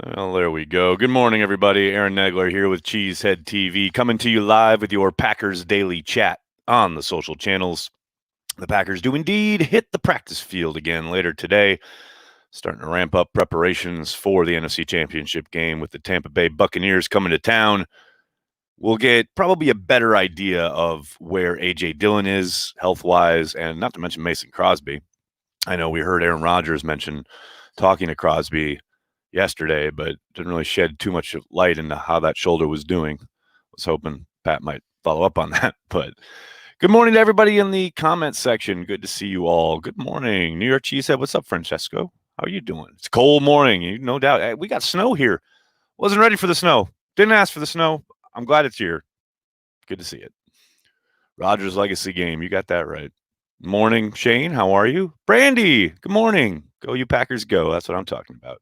Well, there we go. Good morning, everybody. Aaron Nagler here with Cheesehead TV, coming to you live with your Packers Daily Chat on the social channels. The Packers do indeed hit the practice field again later today, starting to ramp up preparations for the NFC Championship game with the Tampa Bay Buccaneers coming to town. We'll get probably a better idea of where A.J. Dillon is health-wise, and not to mention Mason Crosby. I know we heard Aaron Rodgers mention talking to Crosby yesterday, but didn't really shed too much light into how that shoulder was doing. Was hoping Pat might follow up on that. But good morning to everybody in the comments section. Good to see you all. Good morning. New York Cheesehead, what's up, Francesco? How are you doing? It's a cold morning, no doubt. We got snow here. Wasn't ready for the snow. Didn't ask for the snow. I'm glad it's here. Good to see it. Rogers Legacy game. You got that right. Morning, Shane. How are you? Brandy, good morning. Go, you Packers, go. That's what I'm talking about.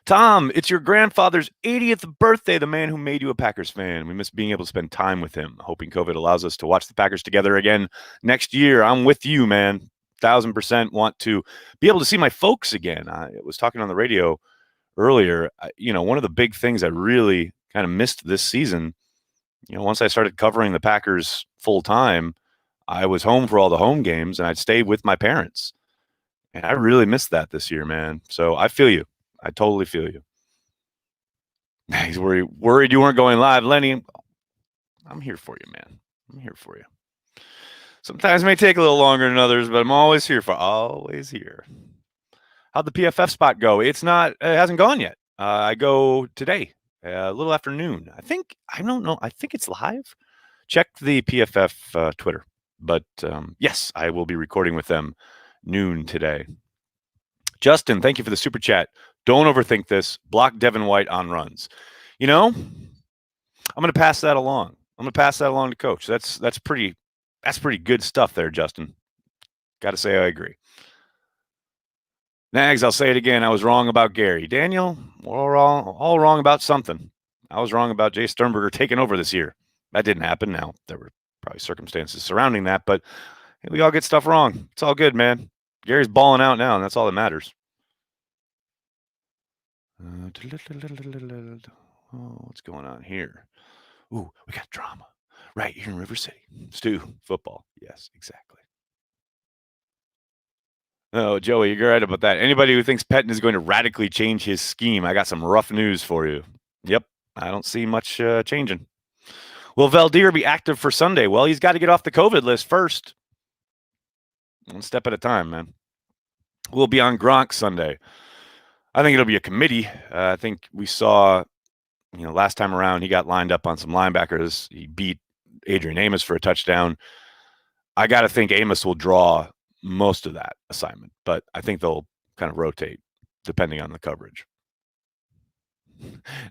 Tom, it's your grandfather's 80th birthday, the man who made you a Packers fan. We miss being able to spend time with him. Hoping COVID allows us to watch the Packers together again next year. I'm with you, man. 1,000% want to be able to see my folks again. I was talking on the radio earlier. One of the big things I really kind of missed this season, once I started covering the Packers full time, I was home for all the home games and I'd stay with my parents. And I really missed that this year, man. So I feel you. I totally feel you. He's worried you weren't going live. Lenny, I'm here for you, man. I'm here for you. Sometimes it may take a little longer than others, but I'm always here. Always here. How'd the PFF spot go? It hasn't gone yet. I go today, a little after noon. I don't know. I think it's live. Check the PFF Twitter. But yes, I will be recording with them noon today. Justin, thank you for the super chat. Don't overthink this. Block Devin White on runs. I'm going to pass that along. I'm going to pass that along to Coach. That's pretty good stuff there, Justin. Got to say I agree. Nags, I'll say it again. I was wrong about Gary. Daniel, we're all wrong about something. I was wrong about Jay Sternberger taking over this year. That didn't happen. Now, there were probably circumstances surrounding that, but we all get stuff wrong. It's all good, man. Gary's balling out now, and that's all that matters. What's going on here? Ooh, we got drama right here in River City. Stu, football. Yes, exactly. Oh, Joey, you're right about that. Anybody who thinks Pettine is going to radically change his scheme, I got some rough news for you. Yep, I don't see much changing. Will Valdir be active for Sunday? Well, he's got to get off the COVID list first. One step at a time, man. We'll be on Gronk Sunday. I think it'll be a committee. I think we saw, last time around, he got lined up on some linebackers. He beat Adrian Amos for a touchdown. I got to think Amos will draw most of that assignment, but I think they'll kind of rotate depending on the coverage.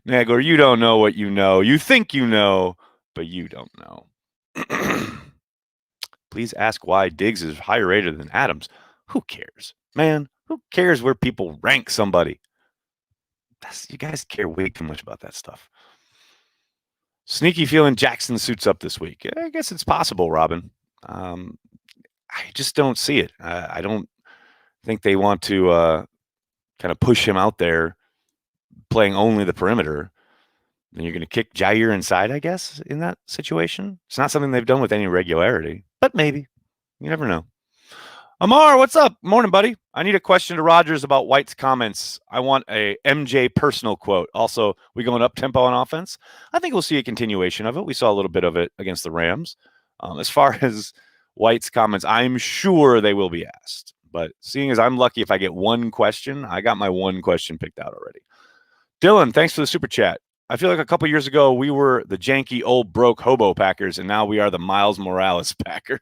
Nagler, you don't know what you know. You think you know, but you don't know. Please ask why Diggs is higher rated than Adams. Who cares, man? Who cares where people rank somebody? You guys care way too much about that stuff. Sneaky feeling Jackson suits up this week. I guess it's possible, Robin. I just don't see it. I don't think they want to kind of push him out there playing only the perimeter. Then you're going to kick Jair inside, I guess, in that situation. It's not something they've done with any regularity, but maybe. You never know. Amar, what's up? Morning, buddy. I need a question to Rodgers about White's comments. I want a MJ personal quote. Also, we going up tempo on offense? I think we'll see a continuation of it. We saw a little bit of it against the Rams. As far as White's comments, I'm sure they will be asked. But seeing as I'm lucky if I get one question, I got my one question picked out already. Dylan, thanks for the super chat. I feel like a couple years ago, we were the janky, old, broke hobo Packers, and now we are the Miles Morales Packers.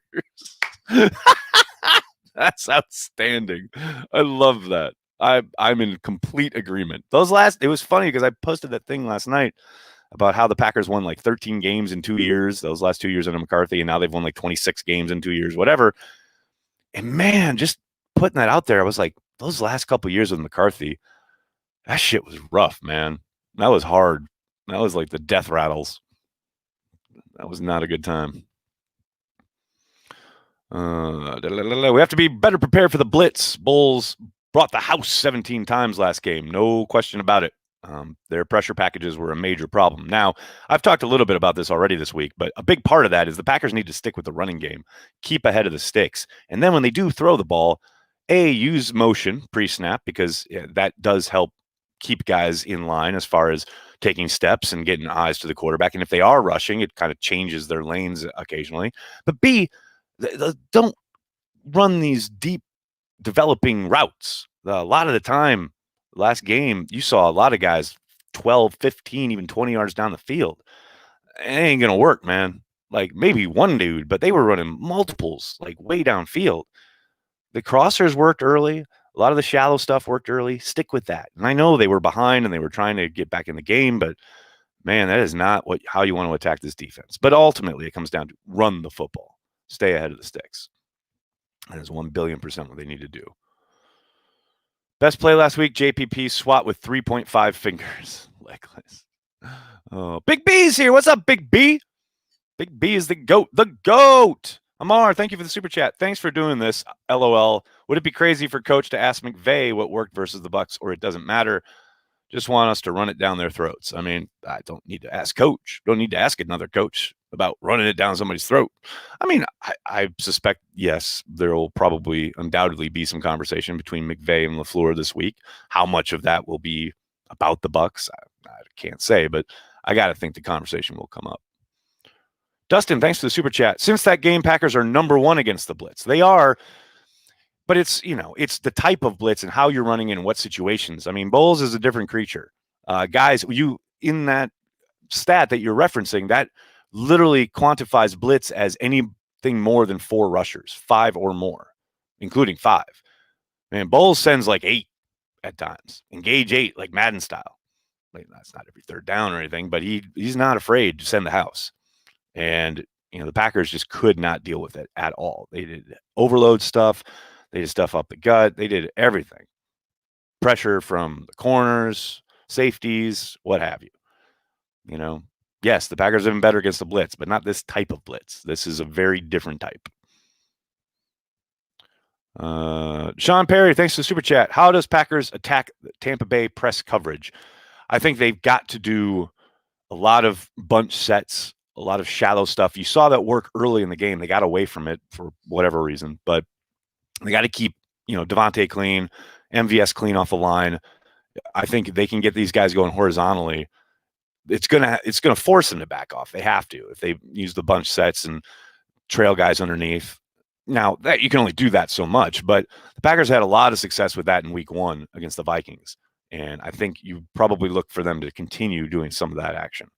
That's outstanding. I love that. I'm in complete agreement. It was funny because I posted that thing last night about how the Packers won like 13 games in 2 years, those last 2 years under McCarthy, and now they've won like 26 games in 2 years, whatever. And man, just putting that out there, I was like, those last couple years with McCarthy, that shit was rough, man. That was hard. That was like the death rattles. That was not a good time. We have to be better prepared for the blitz. Bulls brought the house 17 times last game. No question about it. Their pressure packages were a major problem. Now, I've talked a little bit about this already this week, but a big part of that is the Packers need to stick with the running game, keep ahead of the sticks. And then when they do throw the ball, use motion pre-snap, because that does help keep guys in line as far as taking steps and getting eyes to the quarterback. And if they are rushing, it kind of changes their lanes occasionally. But B, don't run these deep developing routes. A lot of the time, last game, you saw a lot of guys 12, 15, even 20 yards down the field. It ain't going to work, man. Like maybe one dude, but they were running multiples, like way downfield. The crossers worked early. A lot of the shallow stuff worked early. Stick with that. And I know they were behind and they were trying to get back in the game, but man, that is not how you want to attack this defense. But ultimately, it comes down to run the football. Stay ahead of the sticks. That is 1,000,000,000% what they need to do. Best play last week, JPP swat with 3.5 fingers. Legless. Oh, Big B's here. What's up, Big B? Big B is the GOAT. The GOAT. Amar, thank you for the super chat. Thanks for doing this. LOL. Would it be crazy for coach to ask McVay what worked versus the Bucs, or it doesn't matter? Just want us to run it down their throats. I mean, I don't need to ask coach. Don't need to ask another coach about running it down somebody's throat. I mean, I suspect, yes, there will probably undoubtedly be some conversation between McVay and LaFleur this week. How much of that will be about the Bucs, I can't say, but I got to think the conversation will come up. Dustin, thanks for the super chat. Since that game, Packers are #1 against the blitz. They are, but it's the type of blitz and how you're running in what situations. I mean, Bowles is a different creature. Guys, you in that stat that you're referencing, that literally quantifies blitz as anything more than 4 rushers, 5 or more, including 5. Man, Bowles sends like 8 at times. Engage 8, like Madden style. Like, that's not every third down or anything, but he's not afraid to send the house. And the Packers just could not deal with it at all. They did overload stuff. They did stuff up the gut. They did everything. Pressure from the corners, safeties, what have you. Yes, the Packers have been better against the blitz, but not this type of blitz. This is a very different type. Sean Perry, thanks for the super chat. How does Packers attack Tampa Bay press coverage? I think they've got to do a lot of bunch sets, a lot of shallow stuff. You saw that work early in the game. They got away from it for whatever reason, but they got to keep, Devontae clean, MVS clean off the line. I think they can get these guys going horizontally. It's gonna force them to back off. They have to if they use the bunch sets and trail guys underneath. Now that you can only do that so much, but the Packers had a lot of success with that in Week 1 against the Vikings, and I think you probably look for them to continue doing some of that action.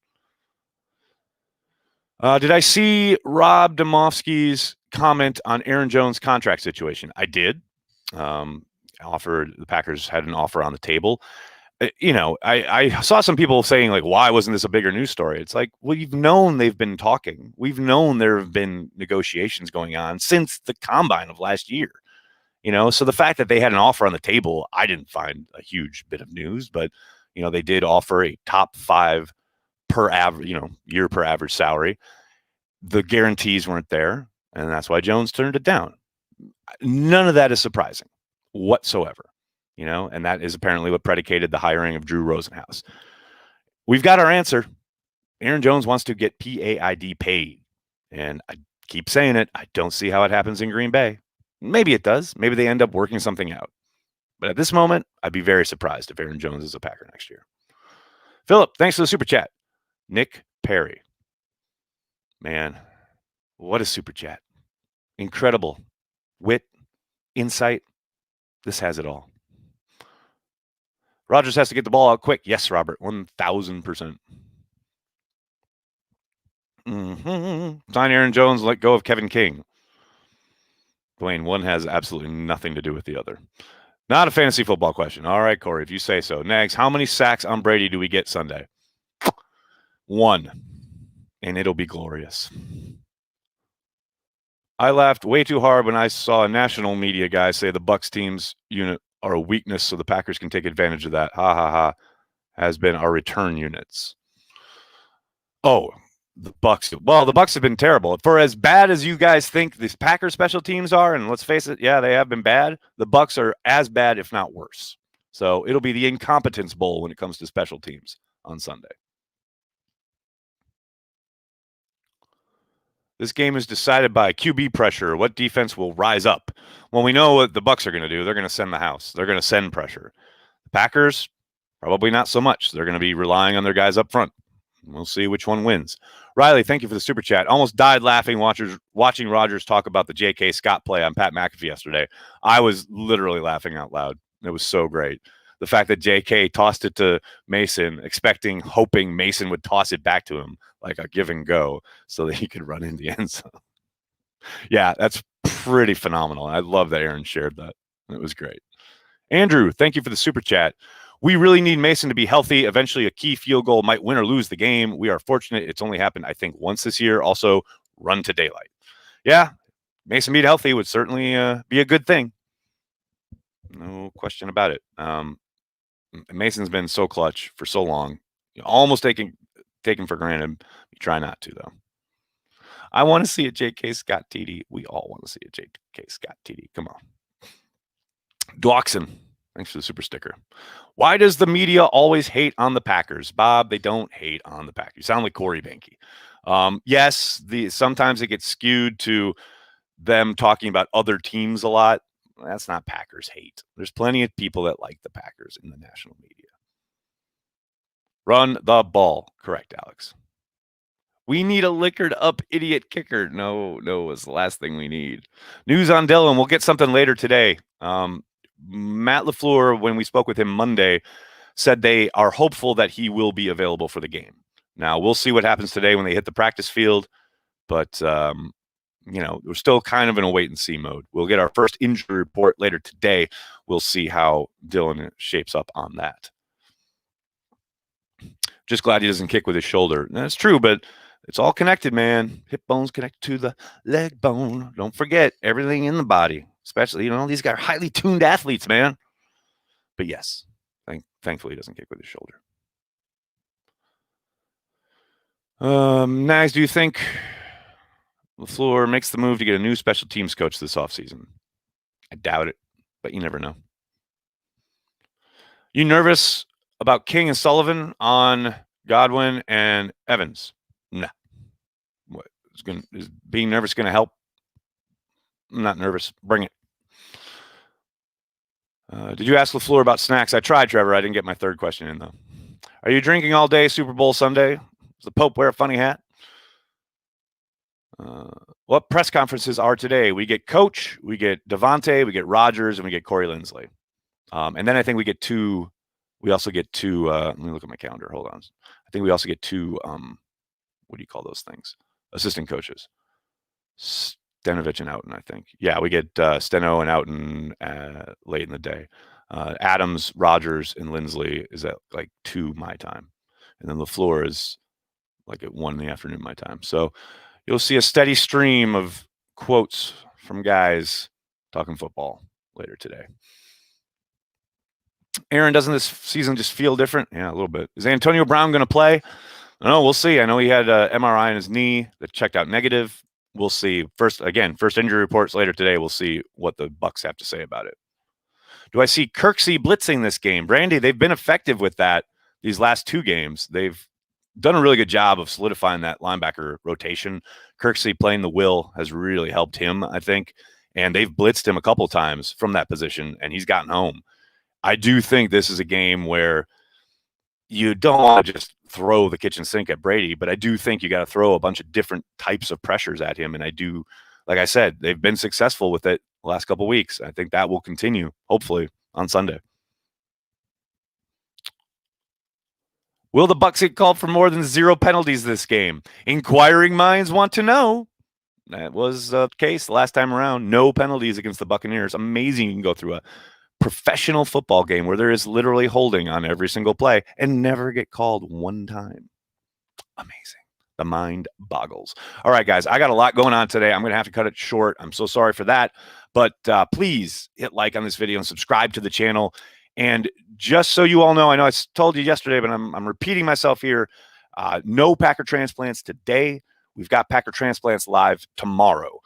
Did I see Rob Demosky's comment on Aaron Jones' contract situation? I did. The Packers had an offer on the table. I saw some people saying, like, why wasn't this a bigger news story? It's like, well, we've known they've been talking. We've known there have been negotiations going on since the combine of last year. So the fact that they had an offer on the table, I didn't find a huge bit of news, but, they did offer a top 5 per average, year per average salary. The guarantees weren't there, and that's why Jones turned it down. None of that is surprising whatsoever, and that is apparently what predicated the hiring of Drew Rosenhaus. We've got our answer. Aaron Jones wants to get PAID paid, and I keep saying it. I don't see how it happens in Green Bay. Maybe it does. Maybe they end up working something out. But at this moment, I'd be very surprised if Aaron Jones is a Packer next year. Philip, thanks for the super chat. Nick Perry. Man, what a super chat. Incredible. Wit, insight. This has it all. Rodgers has to get the ball out quick. Yes, Robert, 1,000%. Sign Aaron Jones, let go of Kevin King. Dwayne, one has absolutely nothing to do with the other. Not a fantasy football question. All right, Corey, if you say so. Nags, how many sacks on Brady do we get Sunday? 1, and it'll be glorious. I laughed way too hard when I saw a national media guy say the Bucs team's unit are a weakness, so the Packers can take advantage of that. Ha ha ha. Has been our return units. Oh, The Bucks. Well, the Bucks have been terrible. For as bad as you guys think the Packers special teams are, and let's face it, yeah, they have been bad. The Bucks are as bad, if not worse. So it'll be the incompetence bowl when it comes to special teams on Sunday. This game is decided by QB pressure. What defense will rise up? Well, we know what the Bucks are going to do. They're going to send the house. They're going to send pressure. The Packers, probably not so much. They're going to be relying on their guys up front. We'll see which one wins. Riley, thank you for the super chat. Almost died laughing watching Rodgers talk about the J.K. Scott play on Pat McAfee yesterday. I was literally laughing out loud. It was so great. The fact that J.K. tossed it to Mason, hoping Mason would toss it back to him like a give and go so that he could run in the end zone. Yeah, that's pretty phenomenal. I love that Aaron shared that. It was great. Andrew, thank you for the super chat. We really need Mason to be healthy. Eventually, a key field goal might win or lose the game. We are fortunate it's only happened, I think, once this year. Also, run to daylight. Yeah, Mason being healthy would certainly be a good thing. No question about it. Mason's been so clutch for so long. Almost taken for granted. You try not to, though. I want to see a J.K. Scott TD. We all want to see a J.K. Scott TD. Come on. Dwoxon, thanks for the super sticker. Why does the media always hate on the Packers? Bob, they don't hate on the Packers. You sound like Corey Banky. Yes, sometimes it gets skewed to them talking about other teams a lot. That's not Packers hate. There's plenty of people that like the Packers in the national media. Run the ball. Correct, Alex. We need a liquored up idiot kicker. No, it's the last thing we need. News on Dylan. We'll get something later today. Matt LaFleur, when we spoke with him Monday, said they are hopeful that he will be available for the game. Now, we'll see what happens today when they hit the practice field, but, we're still kind of in a wait-and-see mode. We'll get our first injury report later today. We'll see how Dylan shapes up on that. Just glad he doesn't kick with his shoulder. That's true, but it's all connected, man. Hip bone's connected to the leg bone. Don't forget everything in the body, especially, these guys are highly tuned athletes, man. But yes, thankfully he doesn't kick with his shoulder. Nags, do you think LaFleur makes the move to get a new special teams coach this offseason? I doubt it, but you never know. You nervous about King and Sullivan on Godwin and Evans? No. What is being nervous going to help? I'm not nervous. Bring it. Did you ask LaFleur about snacks? I tried, Trevor. I didn't get my third question in, though. Are you drinking all day Super Bowl Sunday? Does the Pope wear a funny hat? What press conferences are today? We get Coach, we get Devontae, we get Rodgers, and we get Corey Linsley. And then I think we also get two, let me look at my calendar. Hold on. I think we also get two, what do you call those things? Assistant coaches. Stenovich and Outen, I think. Yeah, we get Steno and Outen late in the day. Adams, Rodgers, and Linsley is at like 2 my time. And then LaFleur is like at 1 in the afternoon my time. So you'll see a steady stream of quotes from guys talking football later today. Aaron, doesn't this season just feel different? Yeah, a little bit. Is Antonio Brown going to play? No, we'll see. I know he had an MRI in his knee that checked out negative. We'll see. First injury reports later today. We'll see what the Bucs have to say about it. Do I see Kirksey blitzing this game? Brandy, they've been effective with that these last 2 games. They've done a really good job of solidifying that linebacker rotation. Kirksey playing the will has really helped him, I think. And they've blitzed him a couple times from that position, and he's gotten home. I do think this is a game where you don't want to just throw the kitchen sink at Brady, but I do think you got to throw a bunch of different types of pressures at him. And I do, like I said, they've been successful with it the last couple of weeks. I think that will continue, hopefully, on Sunday. Will the Bucs get called for more than 0 penalties this game? Inquiring minds want to know. That was the case last time around. No penalties against the Buccaneers. Amazing you can go through a professional football game where there is literally holding on every single play and never get called 1 time. Amazing. The mind boggles. All right, guys, I got a lot going on today. I'm going to have to cut it short. I'm so sorry for that. But please hit like on this video and subscribe to the channel. And just so you all know, I know I told you yesterday, but I'm repeating myself here. No Packer transplants today. We've got Packer transplants live tomorrow.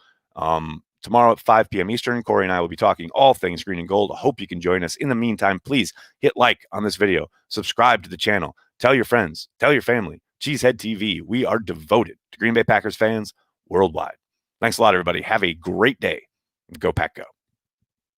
Tomorrow at 5 p.m. Eastern, Corey and I will be talking all things green and gold. I hope you can join us. In the meantime, please hit like on this video, subscribe to the channel, tell your friends, tell your family. Cheesehead TV, we are devoted to Green Bay Packers fans worldwide. Thanks a lot, everybody. Have a great day. Go Pack Go.